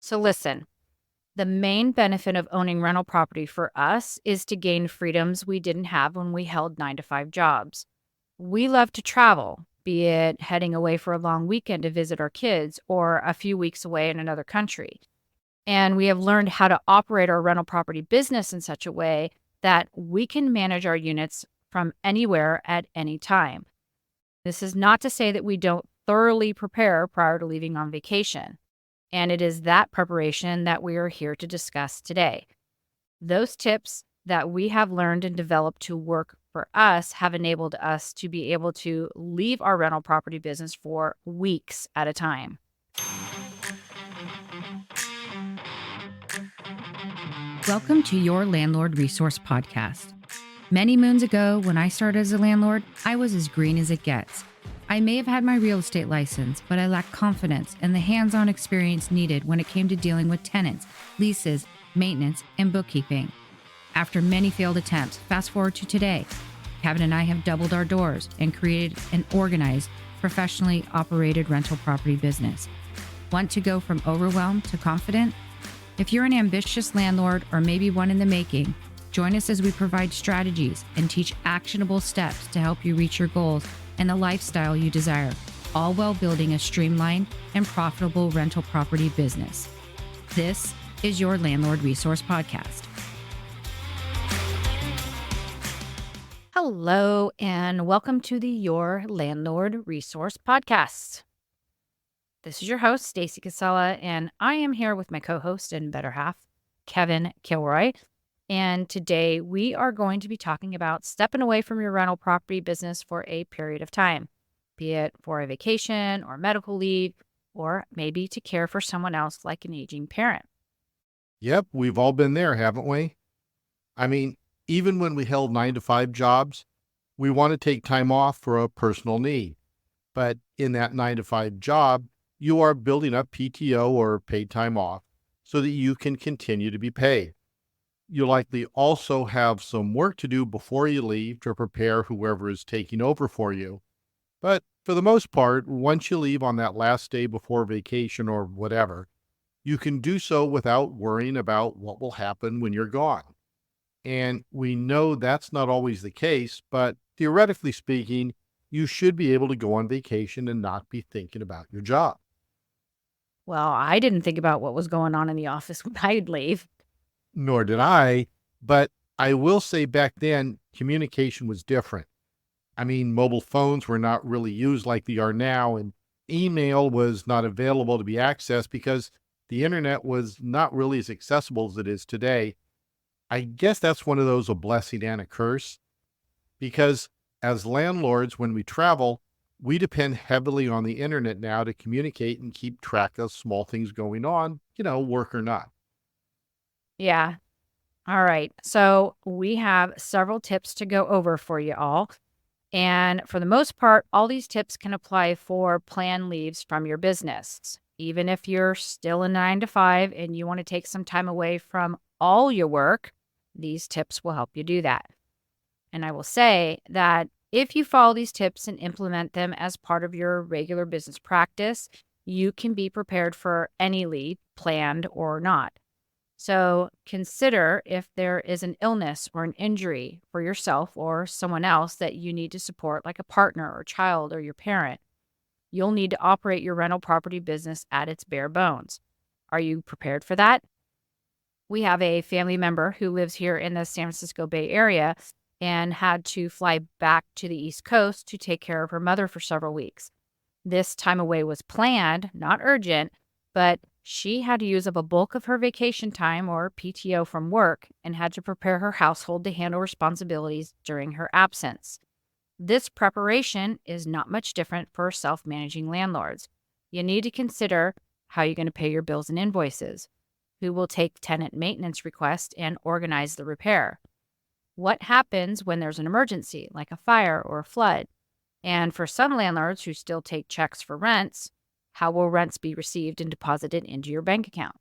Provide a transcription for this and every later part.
So listen, the main benefit of owning rental property for us is to gain freedoms we didn't have when we held 9 to 5 jobs. We love to travel, be it heading away for a long weekend to visit our kids or a few weeks away in another country. And we have learned how to operate our rental property business in such a way that we can manage our units from anywhere at any time. This is not to say that we don't thoroughly prepare prior to leaving on vacation. And it is that preparation that we are here to discuss today. Those tips that we have learned and developed to work for us have enabled us to be able to leave our rental property business for weeks at a time. Welcome to your Landlord Resource Podcast. Many moons ago, when I started as a landlord, I was as green as it gets. I may have had my real estate license, but I lacked confidence and the hands-on experience needed when it came to dealing with tenants, leases, maintenance, and bookkeeping. After many failed attempts, fast forward to today, Kevin and I have doubled our doors and created an organized, professionally operated rental property business. Want to go from overwhelmed to confident? If you're an ambitious landlord or maybe one in the making, join us as we provide strategies and teach actionable steps to help you reach your goals and the lifestyle you desire, all while building a streamlined and profitable rental property business. This is your Landlord Resource Podcast. Hello, and welcome to the Your Landlord Resource Podcast. This is your host, Stacey Casella, and I am here with my co-host and better half, Kevin Kilroy. And today we are going to be talking about stepping away from your rental property business for a period of time, be it for a vacation or medical leave, or maybe to care for someone else like an aging parent. Yep, we've all been there, haven't we? I mean, even when we held 9 to 5 jobs, we want to take time off for a personal need. But in that 9 to 5 job, you are building up PTO or paid time off so that you can continue to be paid. You'll likely also have some work to do before you leave to prepare whoever is taking over for you. But for the most part, once you leave on that last day before vacation or whatever, you can do so without worrying about what will happen when you're gone. And we know that's not always the case, but theoretically speaking, you should be able to go on vacation and not be thinking about your job. Well, I didn't think about what was going on in the office when I'd leave. Nor did I, but I will say back then, communication was different. I mean, mobile phones were not really used like they are now, and email was not available to be accessed because the internet was not really as accessible as it is today. I guess that's one of those a blessing and a curse, because as landlords, when we travel, we depend heavily on the internet now to communicate and keep track of small things going on, work or not. Yeah. All right. So we have several tips to go over for you all. And for the most part, all these tips can apply for planned leaves from your business. Even if you're still in 9 to 5 and you want to take some time away from all your work, these tips will help you do that. And I will say that if you follow these tips and implement them as part of your regular business practice, you can be prepared for any leave, planned or not. So consider if there is an illness or an injury for yourself or someone else that you need to support, like a partner or child or your parent. You'll need to operate your rental property business at its bare bones. Are you prepared for that? We have a family member who lives here in the San Francisco Bay Area and had to fly back to the East Coast to take care of her mother for several weeks. This time away was planned, not urgent, but she had to use up a bulk of her vacation time or PTO from work and had to prepare her household to handle responsibilities during her absence. This preparation is not much different for self-managing landlords. You need to consider how you're going to pay your bills and invoices, who will take tenant maintenance requests and organize the repair. What happens when there's an emergency, like a fire or a flood? And for some landlords who still take checks for rents, how will rents be received and deposited into your bank account?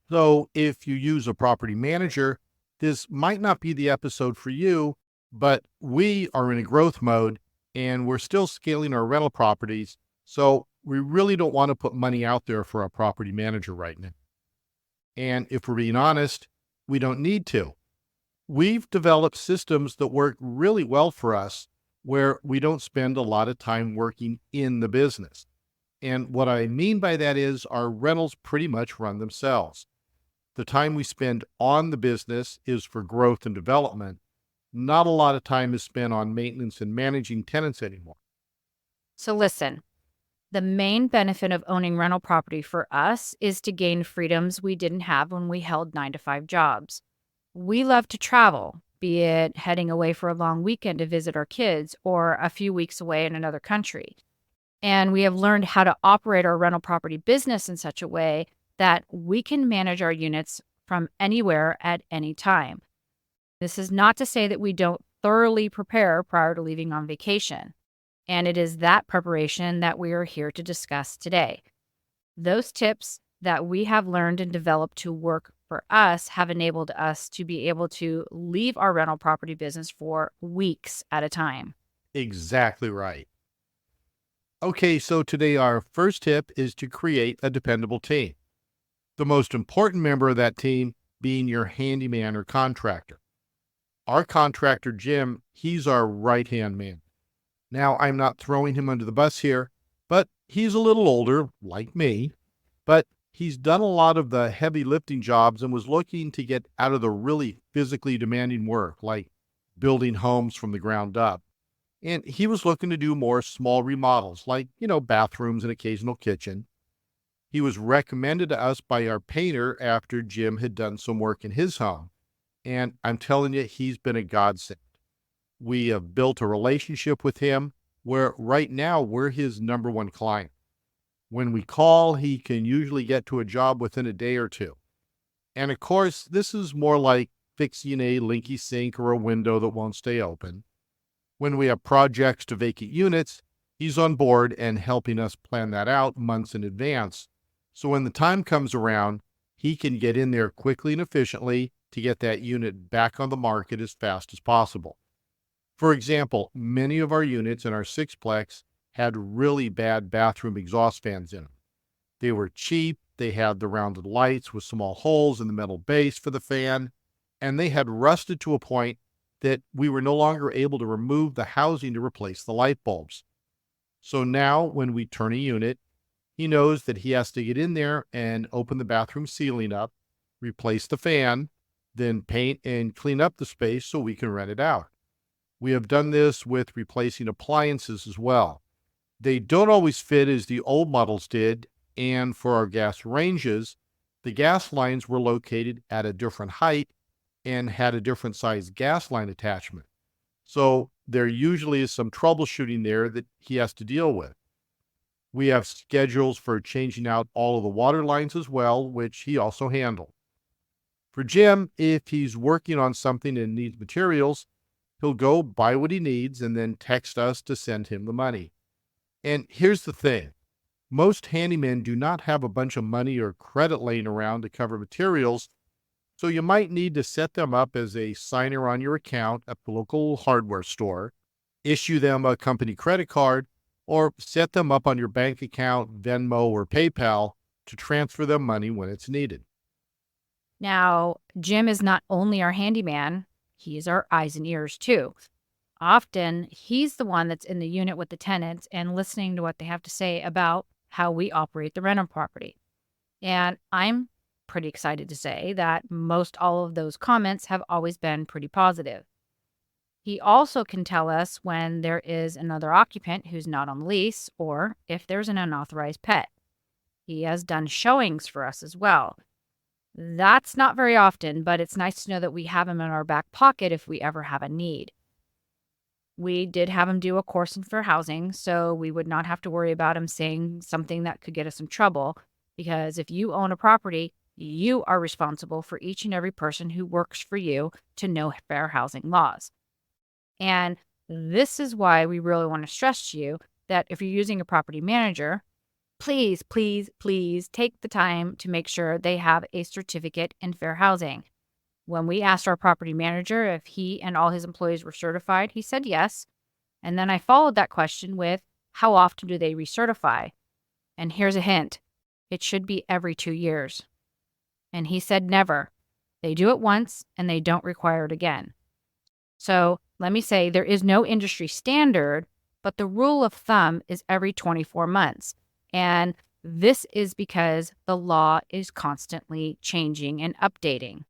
So if you use a property manager, this might not be the episode for you, but we are in a growth mode and we're still scaling our rental properties. So we really don't want to put money out there for a property manager right now. And if we're being honest, we don't need to. We've developed systems that work really well for us where we don't spend a lot of time working in the business. And what I mean by that is our rentals pretty much run themselves. The time we spend on the business is for growth and development. Not a lot of time is spent on maintenance and managing tenants anymore. So listen, the main benefit of owning rental property for us is to gain freedoms we didn't have when we held 9 to 5 jobs. We love to travel, be it heading away for a long weekend to visit our kids or a few weeks away in another country. And we have learned how to operate our rental property business in such a way that we can manage our units from anywhere at any time. This is not to say that we don't thoroughly prepare prior to leaving on vacation. And it is that preparation that we are here to discuss today. Those tips that we have learned and developed to work for us have enabled us to be able to leave our rental property business for weeks at a time. Exactly right. Okay, so today our first tip is to create a dependable team. The most important member of that team being your handyman or contractor. Our contractor, Jim, he's our right-hand man. Now, I'm not throwing him under the bus here, but he's a little older, like me, but he's done a lot of the heavy lifting jobs and was looking to get out of the really physically demanding work, like building homes from the ground up. And he was looking to do more small remodels, like, bathrooms and occasional kitchen. He was recommended to us by our painter after Jim had done some work in his home. And I'm telling you, he's been a godsend. We have built a relationship with him where right now we're his number one client. When we call, he can usually get to a job within a day or two. And of course, this is more like fixing a leaky sink or a window that won't stay open. When we have projects to vacate units, he's on board and helping us plan that out months in advance. So when the time comes around, he can get in there quickly and efficiently to get that unit back on the market as fast as possible. For example, many of our units in our sixplex had really bad bathroom exhaust fans in them. They were cheap, they had the rounded lights with small holes in the metal base for the fan, and they had rusted to a point that we were no longer able to remove the housing to replace the light bulbs. So now when we turn a unit, he knows that he has to get in there and open the bathroom ceiling up, replace the fan, then paint and clean up the space so we can rent it out. We have done this with replacing appliances as well. They don't always fit as the old models did, and for our gas ranges, the gas lines were located at a different height and had a different size gas line attachment. So there usually is some troubleshooting there that he has to deal with. We have schedules for changing out all of the water lines as well, which he also handled. For Jim, if he's working on something and needs materials, he'll go buy what he needs and then text us to send him the money. And here's the thing. Most handymen do not have a bunch of money or credit laying around to cover materials, so you might need to set them up as a signer on your account at the local hardware store, issue them a company credit card, or set them up on your bank account, Venmo, or PayPal to transfer them money when it's needed. Now, Jim is not only our handyman, he is our eyes and ears too. Often, he's the one that's in the unit with the tenants and listening to what they have to say about how we operate the rental property. And I'm pretty excited to say that most all of those comments have always been pretty positive. He also can tell us when there is another occupant who's not on the lease or if there's an unauthorized pet. He has done showings for us as well. That's not very often, but it's nice to know that we have him in our back pocket if we ever have a need. We did have him do a course in fair housing, so we would not have to worry about him saying something that could get us in trouble, because if you own a property, you are responsible for each and every person who works for you to know fair housing laws. And this is why we really want to stress to you that if you're using a property manager, please, please, please take the time to make sure they have a certificate in fair housing. When we asked our property manager if he and all his employees were certified, he said yes. And then I followed that question with, how often do they recertify? And here's a hint. It should be every 2 years. And he said never. They do it once and they don't require it again. So let me say there is no industry standard, but the rule of thumb is every 24 months. And this is because the law is constantly changing and updating.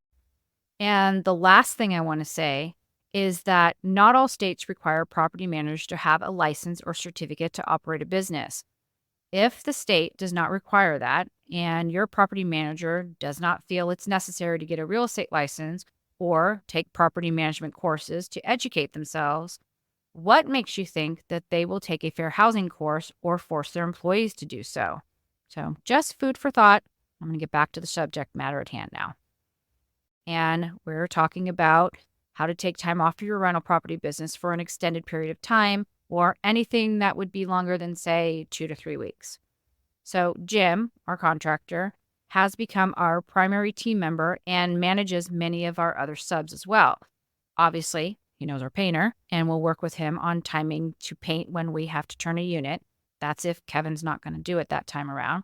And the last thing I want to say is that not all states require property managers to have a license or certificate to operate a business. If the state does not require that and your property manager does not feel it's necessary to get a real estate license or take property management courses to educate themselves, what makes you think that they will take a fair housing course or force their employees to do so? So, just food for thought. I'm going to get back to the subject matter at hand now. And we're talking about how to take time off of your rental property business for an extended period of time or anything that would be longer than, say, 2 to 3 weeks. So Jim, our contractor, has become our primary team member and manages many of our other subs as well. Obviously, he knows our painter and we'll work with him on timing to paint when we have to turn a unit. That's if Kevin's not going to do it that time around.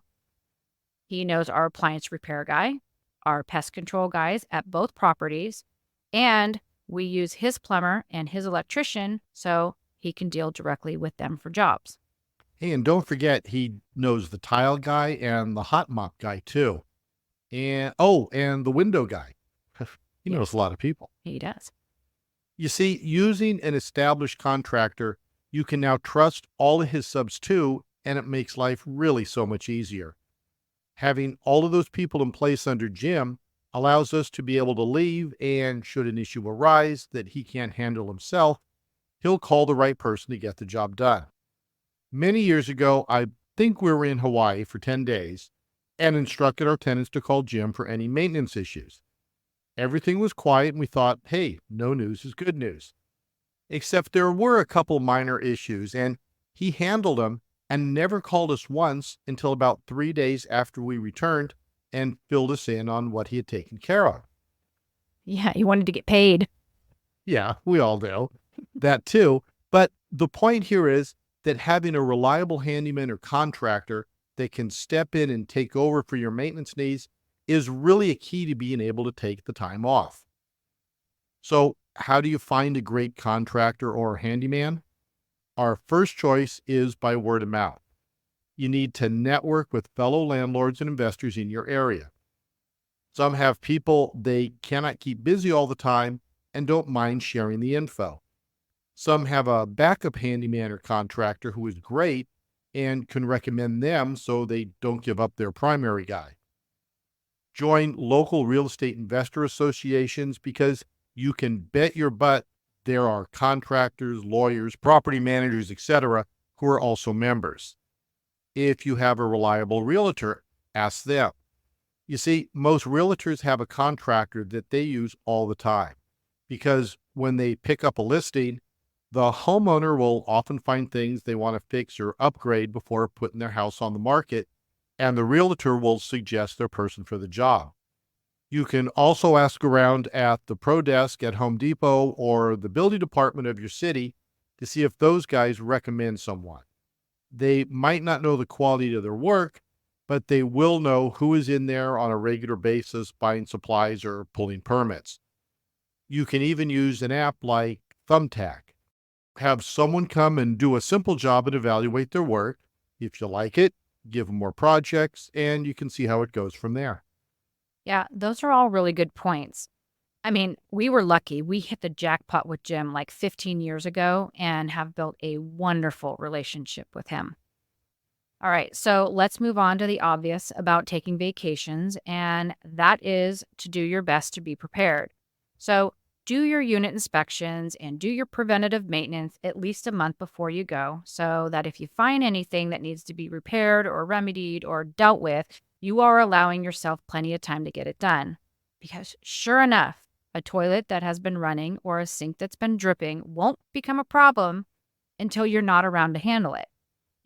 He knows our appliance repair guy, our pest control guys at both properties, and we use his plumber and his electrician so he can deal directly with them for jobs. Hey, and don't forget, he knows the tile guy and the hot mop guy too. And the window guy. He knows a lot of people. He does. You see, using an established contractor, you can now trust all of his subs too, and it makes life really so much easier. Having all of those people in place under Jim allows us to be able to leave, and should an issue arise that he can't handle himself, he'll call the right person to get the job done. Many years ago, I think we were in Hawaii for 10 days and instructed our tenants to call Jim for any maintenance issues. Everything was quiet and we thought, hey, no news is good news. Except there were a couple minor issues and he handled them and never called us once until about 3 days after we returned and filled us in on what he had taken care of. Yeah, he wanted to get paid. Yeah, we all do. That too. But the point here is that having a reliable handyman or contractor that can step in and take over for your maintenance needs is really a key to being able to take the time off. So, how do you find a great contractor or handyman? Our first choice is by word of mouth. You need to network with fellow landlords and investors in your area. Some have people they cannot keep busy all the time and don't mind sharing the info. Some have a backup handyman or contractor who is great and can recommend them so they don't give up their primary guy. Join local real estate investor associations because you can bet your butt there are contractors, lawyers, property managers, etc., who are also members. If you have a reliable realtor, ask them. You see, most realtors have a contractor that they use all the time because when they pick up a listing, the homeowner will often find things they want to fix or upgrade before putting their house on the market, and the realtor will suggest their person for the job. You can also ask around at the Pro Desk at Home Depot or the building department of your city to see if those guys recommend someone. They might not know the quality of their work, but they will know who is in there on a regular basis buying supplies or pulling permits. You can even use an app like Thumbtack. Have someone come and do a simple job and evaluate their work. If you like it, give them more projects, and you can see how it goes from there. Yeah, those are all really good points. I mean, we were lucky. We hit the jackpot with Jim like 15 years ago and have built a wonderful relationship with him. All right, so let's move on to the obvious about taking vacations, and that is to do your best to be prepared. So do your unit inspections and do your preventative maintenance at least a month before you go so that if you find anything that needs to be repaired or remedied or dealt with, you are allowing yourself plenty of time to get it done. Because sure enough, a toilet that has been running or a sink that's been dripping won't become a problem until you're not around to handle it.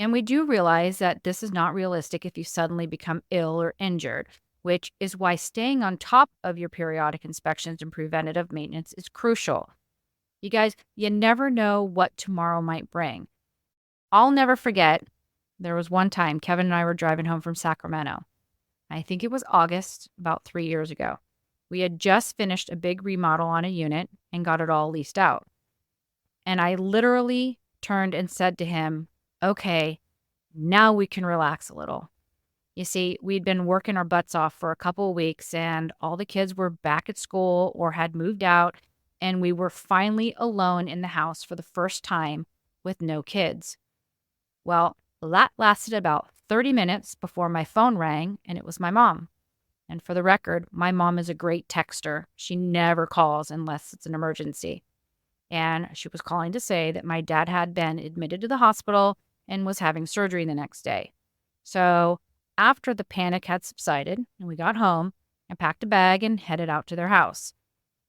And we do realize that this is not realistic if you suddenly become ill or injured, which is why staying on top of your periodic inspections and preventative maintenance is crucial. You guys, you never know what tomorrow might bring. I'll never forget There was one time Kevin and I were driving home from Sacramento. I think it was August, about 3 years ago. We had just finished a big remodel on a unit and got it all leased out. And I literally turned and said to him, okay, now we can relax a little. You see, we'd been working our butts off for a couple of weeks and all the kids were back at school or had moved out, and we were finally alone in the house for the first time with no kids. Well, that lasted about 30 minutes before my phone rang, and it was my mom. And for the record, my mom is a great texter. She never calls unless it's an emergency. And she was calling to say that my dad had been admitted to the hospital and was having surgery the next day. So after the panic had subsided and we got home, I packed a bag and headed out to their house.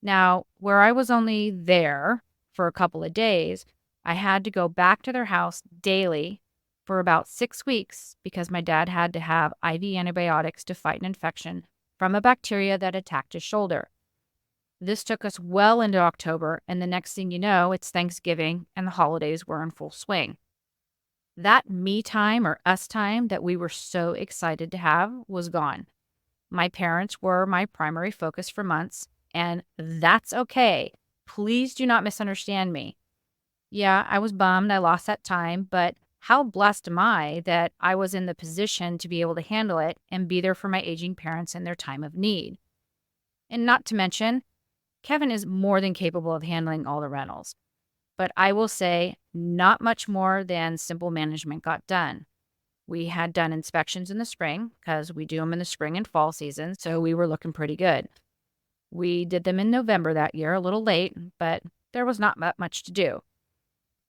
Now, where I was only there for a couple of days, I had to go back to their house daily for about 6 weeks because my dad had to have IV antibiotics to fight an infection from a bacteria that attacked his shoulder. This took us well into October, and the next thing you know, it's Thanksgiving and the holidays were in full swing. That me time or us time that we were so excited to have was gone. My parents were my primary focus for months, and that's okay. Please do not misunderstand me. Yeah, I was bummed I lost that time, but how blessed am I that I was in the position to be able to handle it and be there for my aging parents in their time of need. And not to mention, Kevin is more than capable of handling all the rentals. But I will say, not much more than simple management got done. We had done inspections in the spring because we do them in the spring and fall season, so we were looking pretty good. We did them in November that year, a little late, but there was not much to do.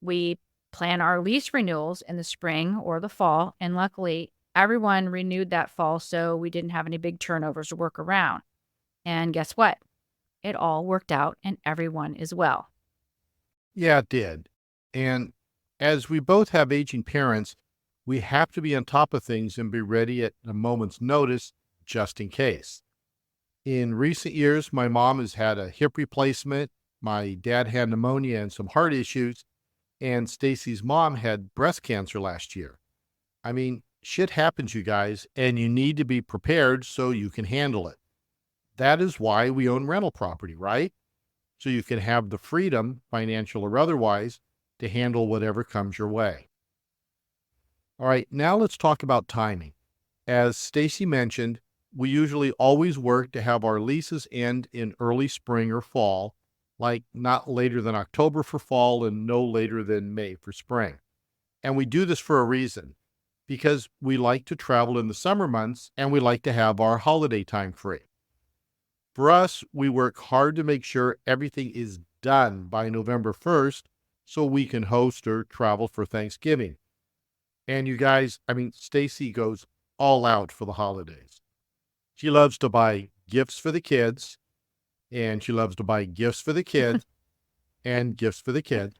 We plan our lease renewals in the spring or the fall, and luckily everyone renewed that fall, so we didn't have any big turnovers to work around. And guess what? It all worked out and everyone is well. Yeah, it did. And as we both have aging parents, we have to be on top of things and be ready at a moment's notice just in case. In recent years, my mom has had a hip replacement, my dad had pneumonia and some heart issues, and Stacy's mom had breast cancer last year. I mean, shit happens, you guys, and you need to be prepared so you can handle it. That is why we own rental property, right? So you can have the freedom, financial or otherwise, to handle whatever comes your way. All right, now let's talk about timing. As Stacy mentioned, we usually always work to have our leases end in early spring or fall, like not later than October for fall and no later than May for spring. And we do this for a reason, because we like to travel in the summer months and we like to have our holiday time free. For us, we work hard to make sure everything is done by November 1st so we can host or travel for Thanksgiving. And you guys, Stacy goes all out for the holidays. She loves to buy gifts for the kids, and she loves to buy gifts for the kids and gifts for the kids.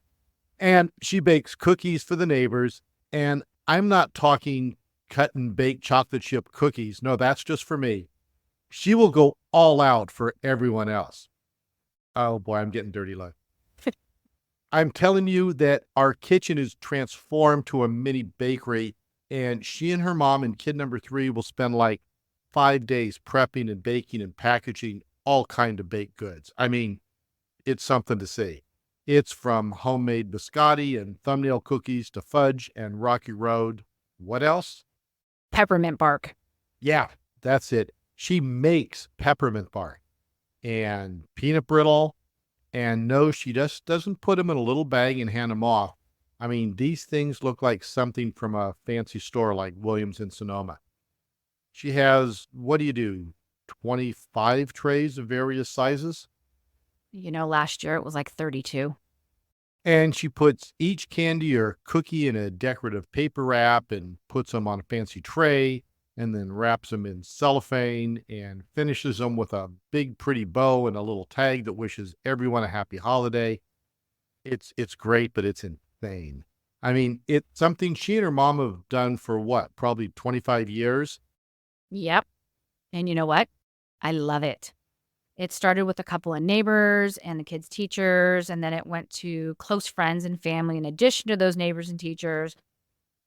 And she bakes cookies for the neighbors. And I'm not talking cut and bake chocolate chip cookies. No, that's just for me. She will go all out for everyone else. Oh boy, I'm getting dirty look. I'm telling you that our kitchen is transformed to a mini bakery, and she and her mom and kid number 3 will spend like 5 days prepping and baking and packaging all kind of baked goods. I mean, it's something to see. It's from homemade biscotti and thumbnail cookies to fudge and Rocky Road. What else? Peppermint bark. Yeah, that's it. She makes peppermint bark and peanut brittle. And no, she just doesn't put them in a little bag and hand them off. I mean, these things look like something from a fancy store like Williams in Sonoma. She has, what do you do, 25 trays of various sizes? Last year it was like 32. And she puts each candy or cookie in a decorative paper wrap and puts them on a fancy tray and then wraps them in cellophane and finishes them with a big pretty bow and a little tag that wishes everyone a happy holiday. It's great, but it's insane. I mean, it's something she and her mom have done for what, probably 25 years? Yep. And you know what? I love it. It started with a couple of neighbors and the kids' teachers, and then it went to close friends and family in addition to those neighbors and teachers.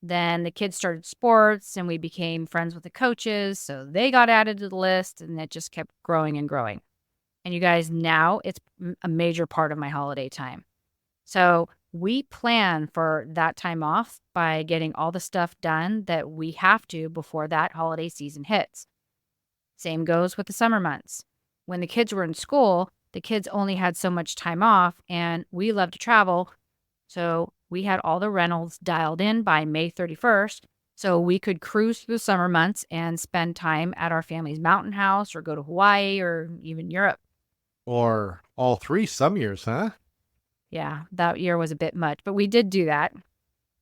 Then the kids started sports and we became friends with the coaches. So they got added to the list and it just kept growing and growing. And you guys, now it's a major part of my holiday time. So we plan for that time off by getting all the stuff done that we have to before that holiday season hits. Same goes with the summer months. When the kids were in school, the kids only had so much time off and we love to travel. So we had all the rentals dialed in by May 31st so we could cruise through the summer months and spend time at our family's mountain house or go to Hawaii or even Europe. Or all three some years, huh? Yeah, that year was a bit much, but we did do that.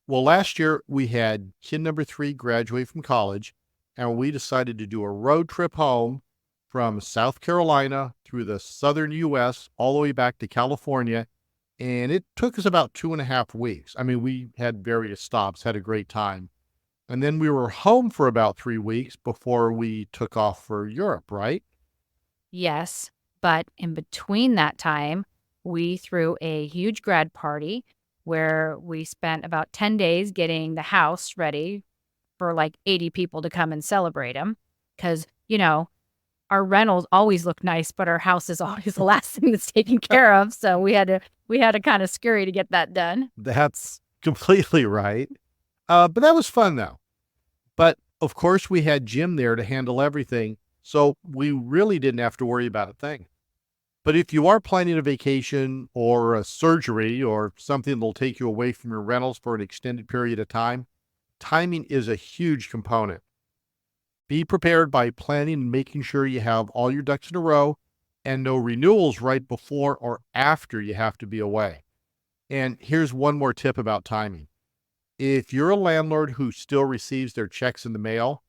Well, last year we had kid number 3 graduate from college, and we decided to do a road trip home from South Carolina through the southern U.S. all the way back to California. And it took us about 2.5 weeks. I mean, we had various stops, had a great time. And then we were home for about 3 weeks before we took off for Europe, right? Yes, but in between that time, we threw a huge grad party where we spent about 10 days getting the house ready for like 80 people to come and celebrate them. Because, our rentals always look nice, but our house is always the last thing that's taken care of. So we had to kind of scurry to get that done. That's completely right. But that was fun, though. But of course, we had Jim there to handle everything. So we really didn't have to worry about a thing. But if you are planning a vacation or a surgery or something that'll take you away from your rentals for an extended period of time, timing is a huge component. Be prepared by planning and making sure you have all your ducks in a row and no renewals right before or after you have to be away. And here's one more tip about timing. If you're a landlord who still receives their checks in the mail,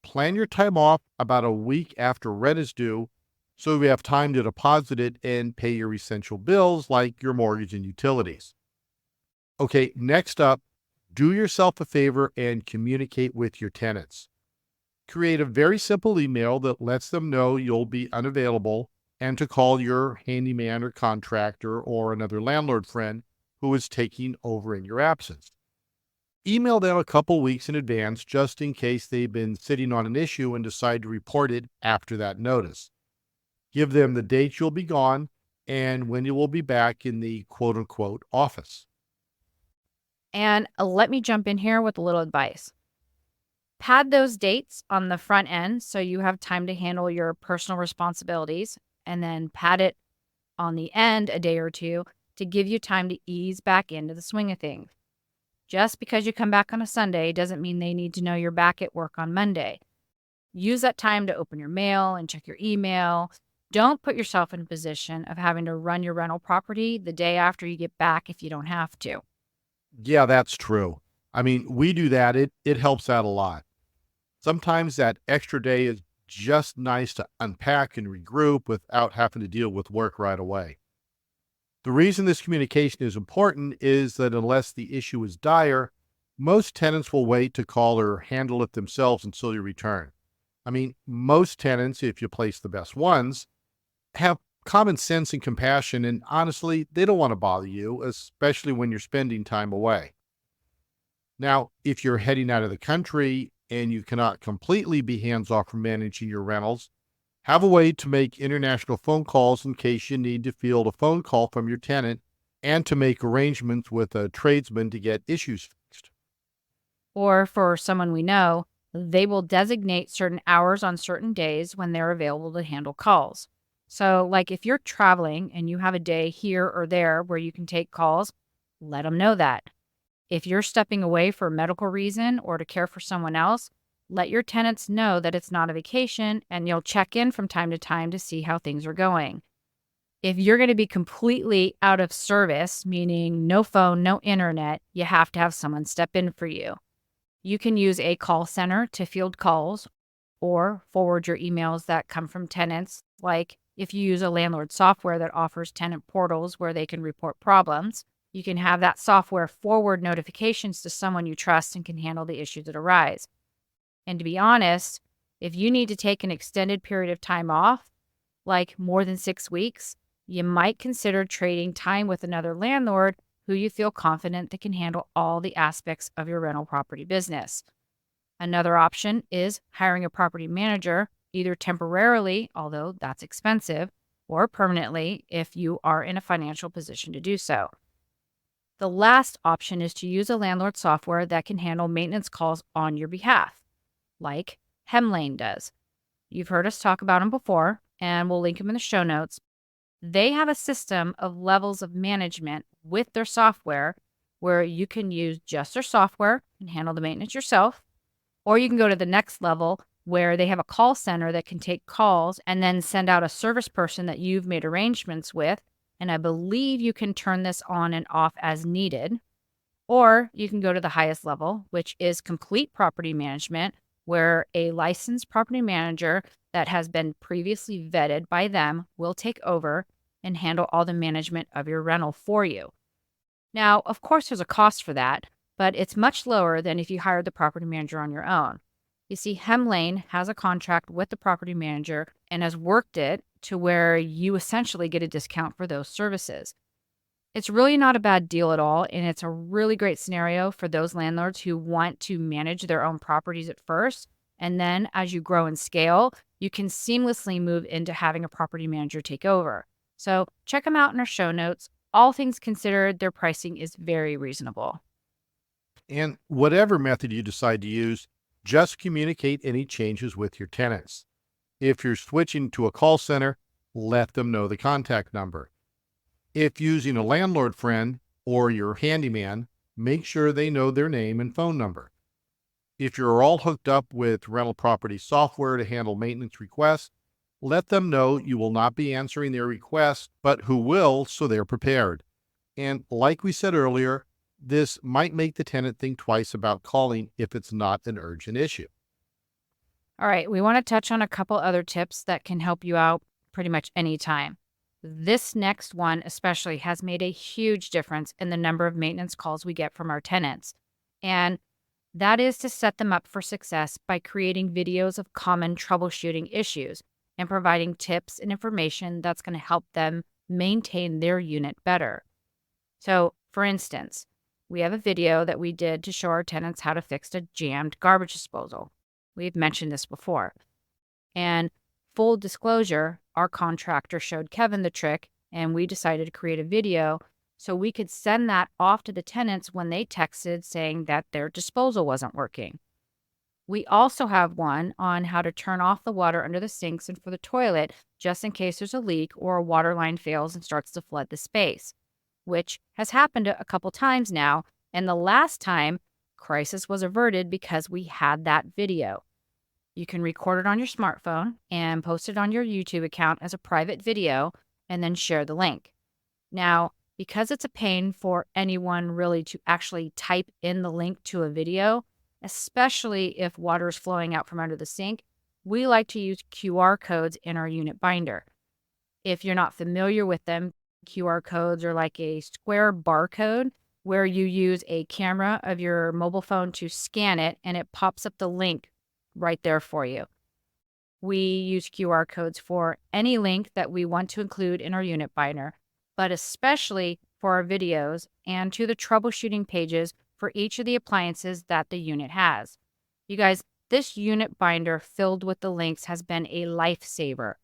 plan your time off about a week after rent is due so we have time to deposit it and pay your essential bills like your mortgage and utilities. Okay, next up, do yourself a favor and communicate with your tenants. Create a very simple email that lets them know you'll be unavailable and to call your handyman or contractor or another landlord friend who is taking over in your absence. Email them a couple weeks in advance just in case they've been sitting on an issue and decide to report it after that notice. Give them the date you'll be gone and when you will be back in the quote-unquote office. And let me jump in here with a little advice. Pad those dates on the front end so you have time to handle your personal responsibilities, and then pad it on the end a day or two to give you time to ease back into the swing of things. Just because you come back on a Sunday doesn't mean they need to know you're back at work on Monday. Use that time to open your mail and check your email. Don't put yourself in a position of having to run your rental property the day after you get back if you don't have to. Yeah, that's true. I mean, we do that. It helps out a lot. Sometimes that extra day is just nice to unpack and regroup without having to deal with work right away. The reason this communication is important is that unless the issue is dire, most tenants will wait to call or handle it themselves until you return. I mean, most tenants, if you place the best ones, have common sense and compassion, and honestly, they don't want to bother you, especially when you're spending time away. Now, if you're heading out of the country and you cannot completely be hands-off from managing your rentals, have a way to make international phone calls in case you need to field a phone call from your tenant and to make arrangements with a tradesman to get issues fixed. Or for someone we know, they will designate certain hours on certain days when they're available to handle calls. So, like if you're traveling and you have a day here or there where you can take calls, let them know that. If you're stepping away for a medical reason or to care for someone else, let your tenants know that it's not a vacation and you'll check in from time to time to see how things are going. If you're going to be completely out of service, meaning no phone, no internet, you have to have someone step in for you. You can use a call center to field calls or forward your emails that come from tenants, like if you use a landlord software that offers tenant portals where they can report problems. You can have that software forward notifications to someone you trust and can handle the issues that arise. And to be honest, if you need to take an extended period of time off, like more than 6 weeks, you might consider trading time with another landlord who you feel confident that can handle all the aspects of your rental property business. Another option is hiring a property manager, either temporarily, although that's expensive, or permanently if you are in a financial position to do so. The last option is to use a landlord software that can handle maintenance calls on your behalf, like Hemlane does. You've heard us talk about them before, and we'll link them in the show notes. They have a system of levels of management with their software where you can use just their software and handle the maintenance yourself, or you can go to the next level where they have a call center that can take calls and then send out a service person that you've made arrangements with. And I believe you can turn this on and off as needed. Or you can go to the highest level, which is complete property management, where a licensed property manager that has been previously vetted by them will take over and handle all the management of your rental for you. Now, of course, there's a cost for that, but it's much lower than if you hired the property manager on your own. You see, Hemlane has a contract with the property manager and has worked it to where you essentially get a discount for those services. It's really not a bad deal at all, and it's a really great scenario for those landlords who want to manage their own properties at first, and then as you grow and scale, you can seamlessly move into having a property manager take over. So check them out in our show notes. All things considered, their pricing is very reasonable. And whatever method you decide to use, just communicate any changes with your tenants. If you're switching to a call center, let them know the contact number. If using a landlord friend or your handyman, make sure they know their name and phone number. If you're all hooked up with rental property software to handle maintenance requests, let them know you will not be answering their requests, but who will, so they're prepared. And like we said earlier, this might make the tenant think twice about calling if it's not an urgent issue. All right, we want to touch on a couple other tips that can help you out pretty much anytime. This next one especially has made a huge difference in the number of maintenance calls we get from our tenants. And that is to set them up for success by creating videos of common troubleshooting issues and providing tips and information that's going to help them maintain their unit better. So, for instance, we have a video that we did to show our tenants how to fix a jammed garbage disposal. We've mentioned this before. And full disclosure, our contractor showed Kevin the trick, and we decided to create a video so we could send that off to the tenants when they texted saying that their disposal wasn't working. We also have one on how to turn off the water under the sinks and for the toilet just in case there's a leak or a water line fails and starts to flood the space, which has happened a couple times now. And the last time, crisis was averted because we had that video. You can record it on your smartphone and post it on your YouTube account as a private video and then share the link. Now, because it's a pain for anyone really to actually type in the link to a video, especially if water is flowing out from under the sink, we like to use QR codes in our unit binder. If you're not familiar with them, QR codes are like a square barcode where you use a camera of your mobile phone to scan it and it pops up the link right there for you. We use QR codes for any link that we want to include in our unit binder, but especially for our videos and to the troubleshooting pages for each of the appliances that the unit has. You guys, this unit binder filled with the links has been a lifesaver.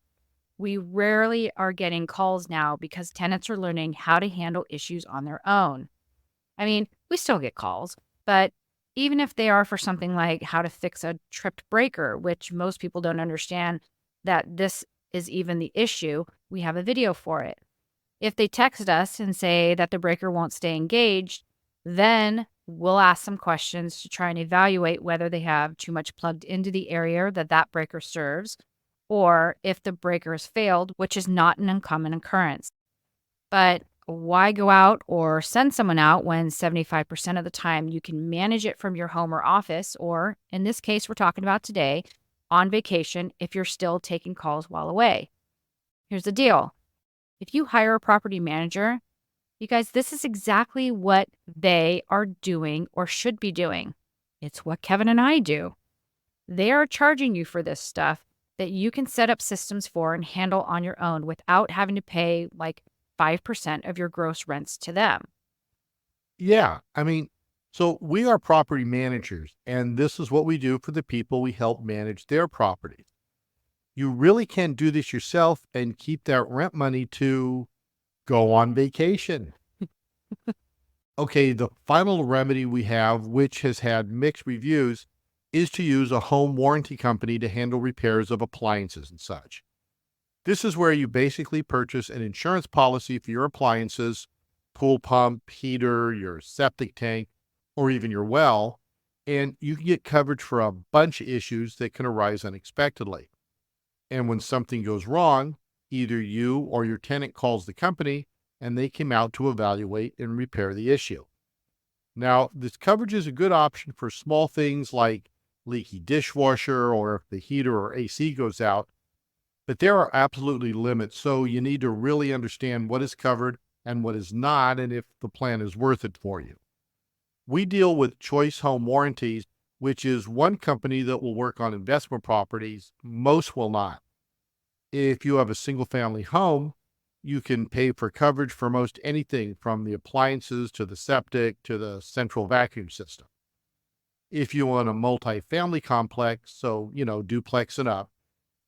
We rarely are getting calls now because tenants are learning how to handle issues on their own. I mean, we still get calls, but even if they are for something like how to fix a tripped breaker, which most people don't understand that this is even the issue, we have a video for it. If they text us and say that the breaker won't stay engaged, then we'll ask some questions to try and evaluate whether they have too much plugged into the area that breaker serves, or if the breaker has failed, which is not an uncommon occurrence. But why go out or send someone out when 75% of the time you can manage it from your home or office, or in this case we're talking about today, on vacation if you're still taking calls while away? Here's the deal. If you hire a property manager, you guys, this is exactly what they are doing or should be doing. It's what Kevin and I do. They are charging you for this stuff that you can set up systems for and handle on your own without having to pay like 5% of your gross rents to them. Yeah, so we are property managers, and this is what we do for the people we help manage their properties. You really can do this yourself and keep that rent money to go on vacation. Okay, the final remedy we have, which has had mixed reviews, is to use a home warranty company to handle repairs of appliances and such. This is where you basically purchase an insurance policy for your appliances, pool pump, heater, your septic tank, or even your well, and you can get coverage for a bunch of issues that can arise unexpectedly. And when something goes wrong, either you or your tenant calls the company and they come out to evaluate and repair the issue. Now, this coverage is a good option for small things like leaky dishwasher or if the heater or AC goes out, but there are absolutely limits, so you need to really understand what is covered and what is not, and if the plan is worth it for you. We deal with Choice Home Warranties, which is one company that will work on investment properties. Most will not. If you have a single family home, you can pay for coverage for most anything from the appliances to the septic to the central vacuum system. If you own a multi-family complex, so, duplex and up,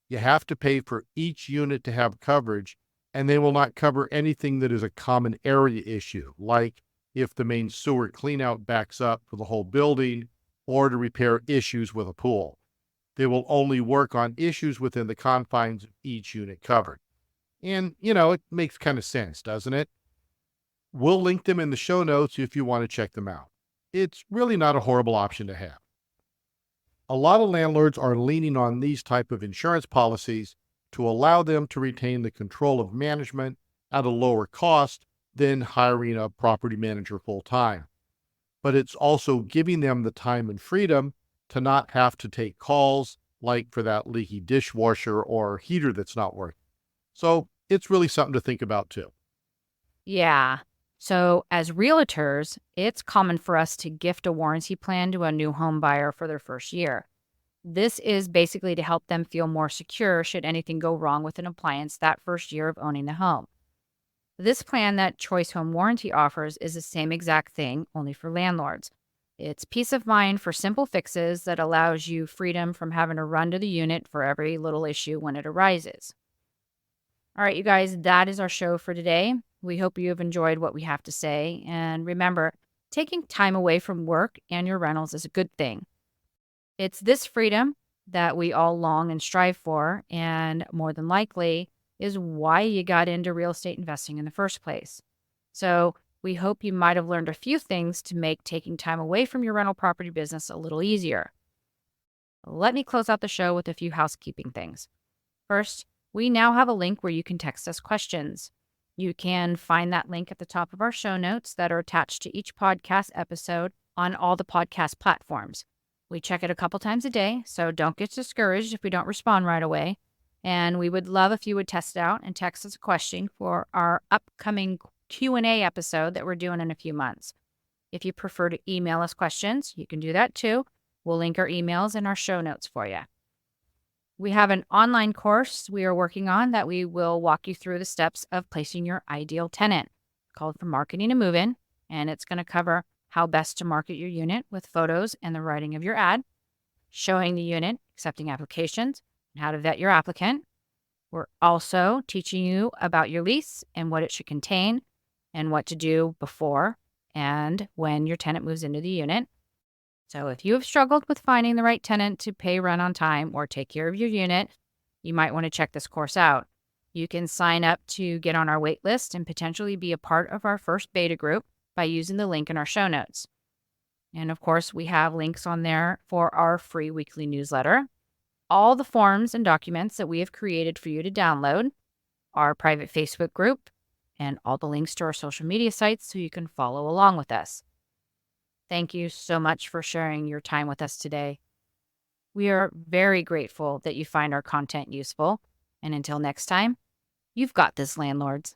you have to pay for each unit to have coverage, and they will not cover anything that is a common area issue, like if the main sewer cleanout backs up for the whole building or to repair issues with a pool. They will only work on issues within the confines of each unit covered. And, it makes kind of sense, doesn't it? We'll link them in the show notes if you want to check them out. It's really not a horrible option to have. A lot of landlords are leaning on these type of insurance policies to allow them to retain the control of management at a lower cost than hiring a property manager full time. But it's also giving them the time and freedom to not have to take calls like for that leaky dishwasher or heater that's not working. So it's really something to think about too. Yeah. So, as realtors, it's common for us to gift a warranty plan to a new home buyer for their first year. This is basically to help them feel more secure should anything go wrong with an appliance that first year of owning the home. This plan that Choice Home Warranty offers is the same exact thing, only for landlords. It's peace of mind for simple fixes that allows you freedom from having to run to the unit for every little issue when it arises. All right, you guys, that is our show for today. We hope you have enjoyed what we have to say. And remember, taking time away from work and your rentals is a good thing. It's this freedom that we all long and strive for, and more than likely is why you got into real estate investing in the first place. So we hope you might have learned a few things to make taking time away from your rental property business a little easier. Let me close out the show with a few housekeeping things. First, we now have a link where you can text us questions. You can find that link at the top of our show notes that are attached to each podcast episode on all the podcast platforms. We check it a couple times a day, so don't get discouraged if we don't respond right away. And we would love if you would test it out and text us a question for our upcoming Q&A episode that we're doing in a few months. If you prefer to email us questions, you can do that too. We'll link our emails in our show notes for you. We have an online course we are working on that we will walk you through the steps of placing your ideal tenant, called For Marketing a Move-In, and it's going to cover how best to market your unit with photos and the writing of your ad, showing the unit, accepting applications, and how to vet your applicant. We're also teaching you about your lease and what it should contain and what to do before and when your tenant moves into the unit. So if you have struggled with finding the right tenant to pay rent on time or take care of your unit, you might want to check this course out. You can sign up to get on our wait list and potentially be a part of our first beta group by using the link in our show notes. And of course, we have links on there for our free weekly newsletter, all the forms and documents that we have created for you to download, our private Facebook group, and all the links to our social media sites so you can follow along with us. Thank you so much for sharing your time with us today. We are very grateful that you find our content useful. And until next time, you've got this, landlords.